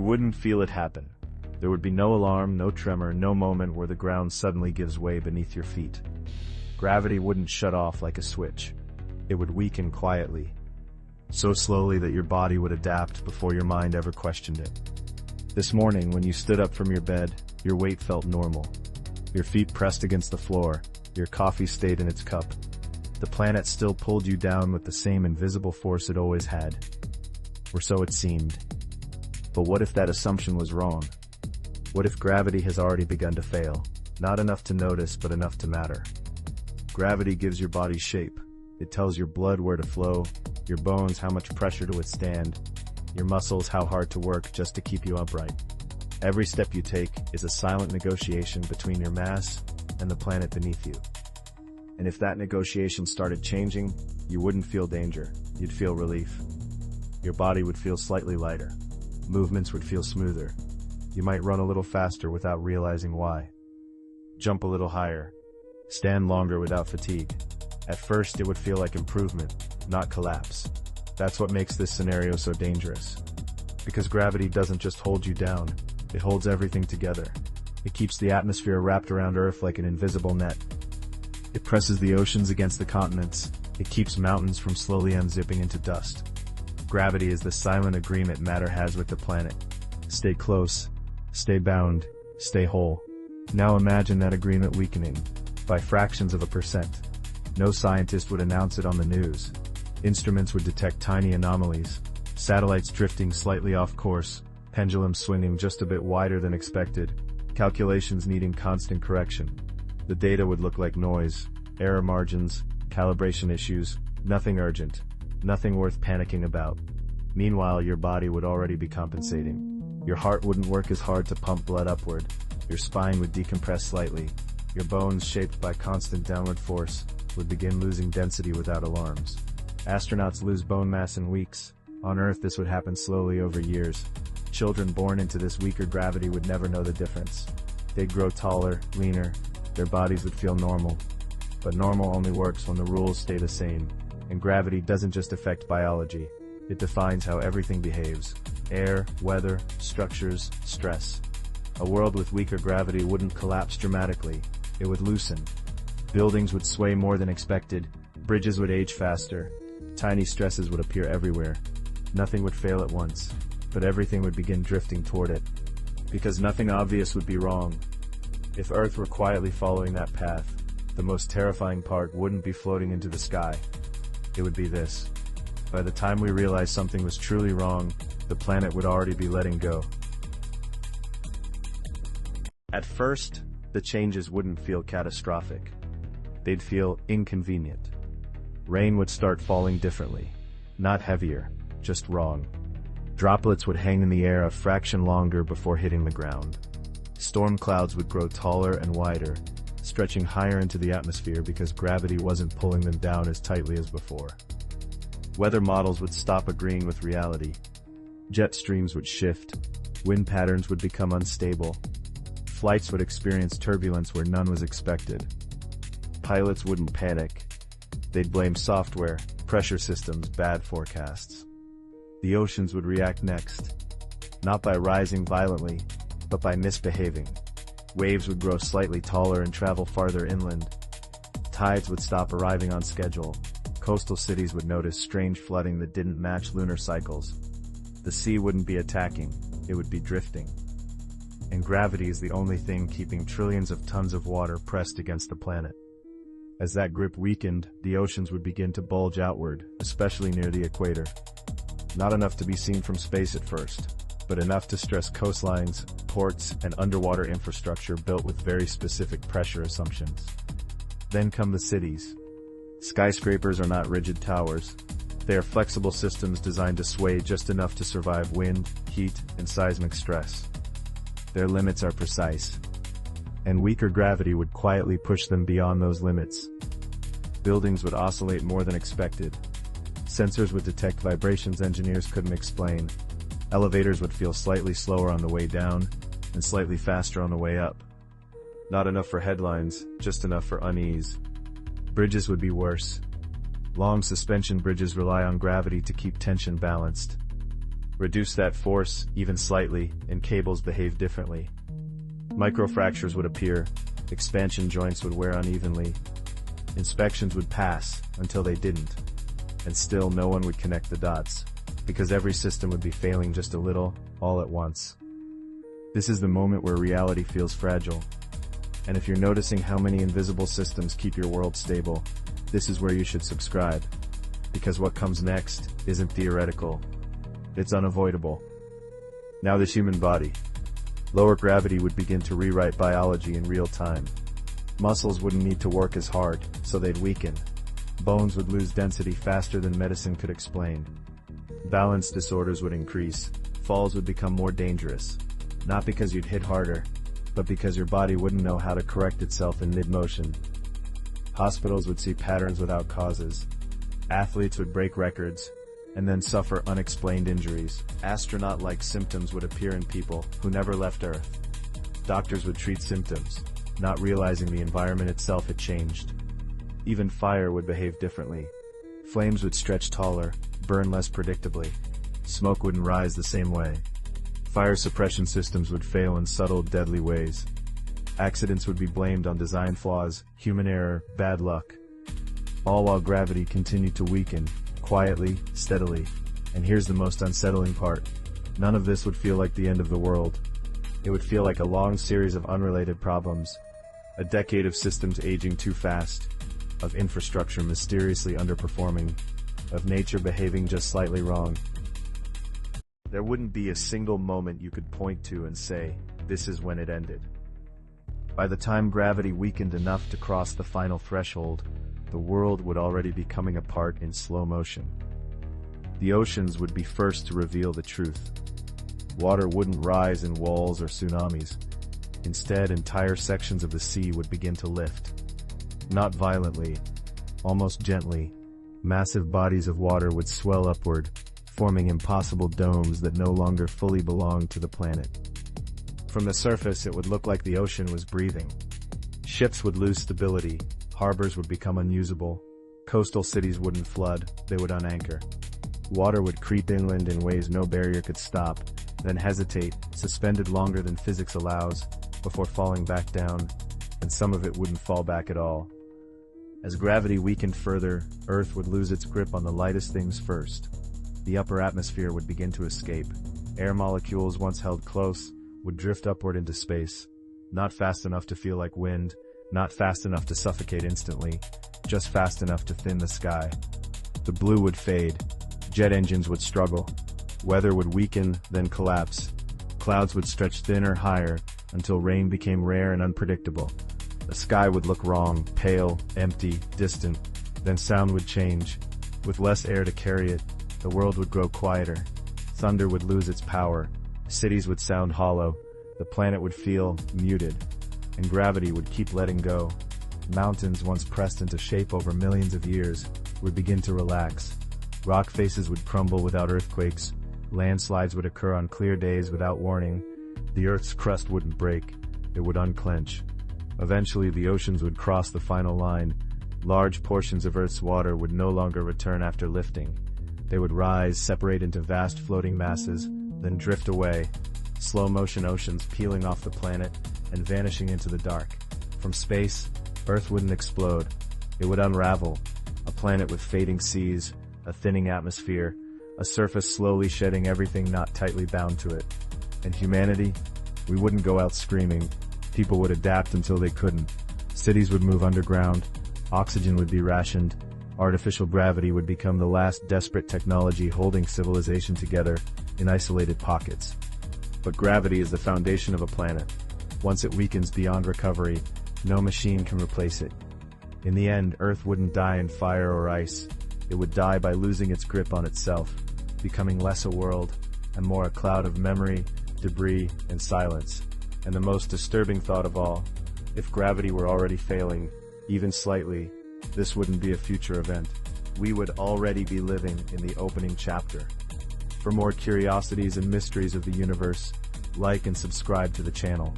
wouldn't feel it happen. There would be no alarm, no tremor, no moment where the ground suddenly gives way beneath your feet. Gravity wouldn't shut off like a switch. It would weaken quietly, so slowly that your body would adapt before your mind ever questioned it. This morning, when you stood up from your bed, your weight felt normal. Your feet pressed against the floor, your coffee stayed in its cup. The planet still pulled you down with the same invisible force it always had. Or so it seemed. But what if that assumption was wrong? What if gravity has already begun to fail? Not enough to notice, but enough to matter. Gravity gives your body shape. It tells your blood where to flow, your bones how much pressure to withstand, your muscles how hard to work just to keep you upright. Every step you take is a silent negotiation between your mass and the planet beneath you. And if that negotiation started changing, you wouldn't feel danger, you'd feel relief. Your body would feel slightly lighter. Movements would feel smoother. You might run a little faster without realizing why. Jump a little higher. Stand longer without fatigue. At first, it would feel like improvement, not collapse. That's what makes this scenario so dangerous. Because gravity doesn't just hold you down, it holds everything together. It keeps the atmosphere wrapped around Earth like an invisible net. It presses the oceans against the continents. It keeps mountains from slowly unzipping into dust. Gravity is the silent agreement matter has with the planet. Stay close, stay bound, stay whole. Now imagine that agreement weakening, by fractions of a percent. No scientist would announce it on the news. Instruments would detect tiny anomalies, satellites drifting slightly off course, pendulums swinging just a bit wider than expected, calculations needing constant correction. The data would look like noise, error margins, calibration issues, nothing urgent, nothing worth panicking about. Meanwhile, your body would already be compensating. Your heart wouldn't work as hard to pump blood upward, your spine would decompress slightly, your bones, shaped by constant downward force, would begin losing density without alarms. Astronauts lose bone mass in weeks. On Earth, this would happen slowly over years. Children born into this weaker gravity would never know the difference. They'd grow taller, leaner, their bodies would feel normal. But normal only works when the rules stay the same. And gravity doesn't just affect biology. It defines how everything behaves. Air, weather, structures, stress. A world with weaker gravity wouldn't collapse dramatically. It would loosen. Buildings would sway more than expected, bridges would age faster, tiny stresses would appear everywhere. Nothing would fail at once, but everything would begin drifting toward it. Because nothing obvious would be wrong. If Earth were quietly following that path, the most terrifying part wouldn't be floating into the sky. It would be this. By the time we realized something was truly wrong, the planet would already be letting go. At first, the changes wouldn't feel catastrophic. They'd feel inconvenient. Rain would start falling differently. Not heavier, just wrong. Droplets would hang in the air a fraction longer before hitting the ground. Storm clouds would grow taller and wider, stretching higher into the atmosphere because gravity wasn't pulling them down as tightly as before. Weather models would stop agreeing with reality. Jet streams would shift. Wind patterns would become unstable. Flights would experience turbulence where none was expected. Pilots wouldn't panic. They'd blame software, pressure systems, bad forecasts. The oceans would react next. Not by rising violently, but by misbehaving. Waves would grow slightly taller and travel farther inland. Tides would stop arriving on schedule. Coastal cities would notice strange flooding that didn't match lunar cycles. The sea wouldn't be attacking, it would be drifting. And gravity is the only thing keeping trillions of tons of water pressed against the planet. As that grip weakened, the oceans would begin to bulge outward, especially near the equator. Not enough to be seen from space at first, but enough to stress coastlines, ports, and underwater infrastructure built with very specific pressure assumptions. Then come the cities. Skyscrapers are not rigid towers. They are flexible systems designed to sway just enough to survive wind, heat, and seismic stress. Their limits are precise. And weaker gravity would quietly push them beyond those limits. Buildings would oscillate more than expected. Sensors would detect vibrations engineers couldn't explain. Elevators would feel slightly slower on the way down, and slightly faster on the way up. Not enough for headlines, just enough for unease. Bridges would be worse. Long suspension bridges rely on gravity to keep tension balanced. Reduce that force, even slightly, and cables behave differently. Microfractures would appear, expansion joints would wear unevenly, inspections would pass until they didn't, and still no one would connect the dots, because every system would be failing just a little, all at once. This is the moment where reality feels fragile. And if you're noticing how many invisible systems keep your world stable, this is where you should subscribe. Because what comes next isn't theoretical. It's unavoidable. Now this human body. Lower gravity would begin to rewrite biology in real time. Muscles wouldn't need to work as hard, so they'd weaken. Bones would lose density faster than medicine could explain. Balance disorders would increase. Falls would become more dangerous. Not because you'd hit harder, but because your body wouldn't know how to correct itself in mid-motion. Hospitals would see patterns without causes. Athletes would break records, and then suffer unexplained injuries. Astronaut-like symptoms would appear in people who never left Earth. Doctors would treat symptoms, not realizing the environment itself had changed. Even fire would behave differently. Flames would stretch taller, burn less predictably. Smoke wouldn't rise the same way. Fire suppression systems would fail in subtle, deadly ways. Accidents would be blamed on design flaws, human error, bad luck. All while gravity continued to weaken, quietly, steadily. And here's the most unsettling part. None of this would feel like the end of the world. It would feel like a long series of unrelated problems. A decade of systems aging too fast. Of infrastructure mysteriously underperforming. Of nature behaving just slightly wrong. There wouldn't be a single moment you could point to and say, this is when it ended. By the time gravity weakened enough to cross the final threshold, the world would already be coming apart in slow motion. The oceans would be first to reveal the truth. Water wouldn't rise in walls or tsunamis. Instead, entire sections of the sea would begin to lift. Not violently, almost gently. Massive bodies of water would swell upward, forming impossible domes that no longer fully belonged to the planet. From the surface, it would look like the ocean was breathing. Ships would lose stability, harbors would become unusable, coastal cities wouldn't flood, they would unanchor. Water would creep inland in ways no barrier could stop, then hesitate, suspended longer than physics allows, before falling back down, and some of it wouldn't fall back at all. As gravity weakened further, Earth would lose its grip on the lightest things first. The upper atmosphere would begin to escape. Air molecules once held close would drift upward into space. Not fast enough to feel like wind, not fast enough to suffocate instantly, just fast enough to thin the sky. The blue would fade. Jet engines would struggle. Weather would weaken, then collapse. Clouds would stretch thinner, higher, until rain became rare and unpredictable. The sky would look wrong, pale, empty, distant. Then sound would change. With less air to carry it, the world would grow quieter. Thunder would lose its power. Cities would sound hollow. The planet would feel muted. And gravity would keep letting go. Mountains, once pressed into shape over millions of years, would begin to relax. Rock faces would crumble without earthquakes. Landslides would occur on clear days without warning. The Earth's crust wouldn't break. It would unclench. Eventually, the oceans would cross the final line. Large portions of Earth's water would no longer return after lifting. They would rise, separate into vast floating masses, then drift away. Slow-motion oceans peeling off the planet and vanishing into the dark. From space, Earth wouldn't explode. It would unravel. A planet with fading seas, a thinning atmosphere, a surface slowly shedding everything not tightly bound to it. And humanity? We wouldn't go out screaming. People would adapt until they couldn't. Cities would move underground. Oxygen would be rationed. Artificial gravity would become the last desperate technology holding civilization together in isolated pockets. But gravity is the foundation of a planet. Once it weakens beyond recovery, no machine can replace it. In the end, Earth wouldn't die in fire or ice. It would die by losing its grip on itself, becoming less a world and more a cloud of memory, debris, and silence. And the most disturbing thought of all, if gravity were already failing, even slightly, this wouldn't be a future event. We would already be living in the opening chapter. For more curiosities and mysteries of the universe, like and subscribe to the channel.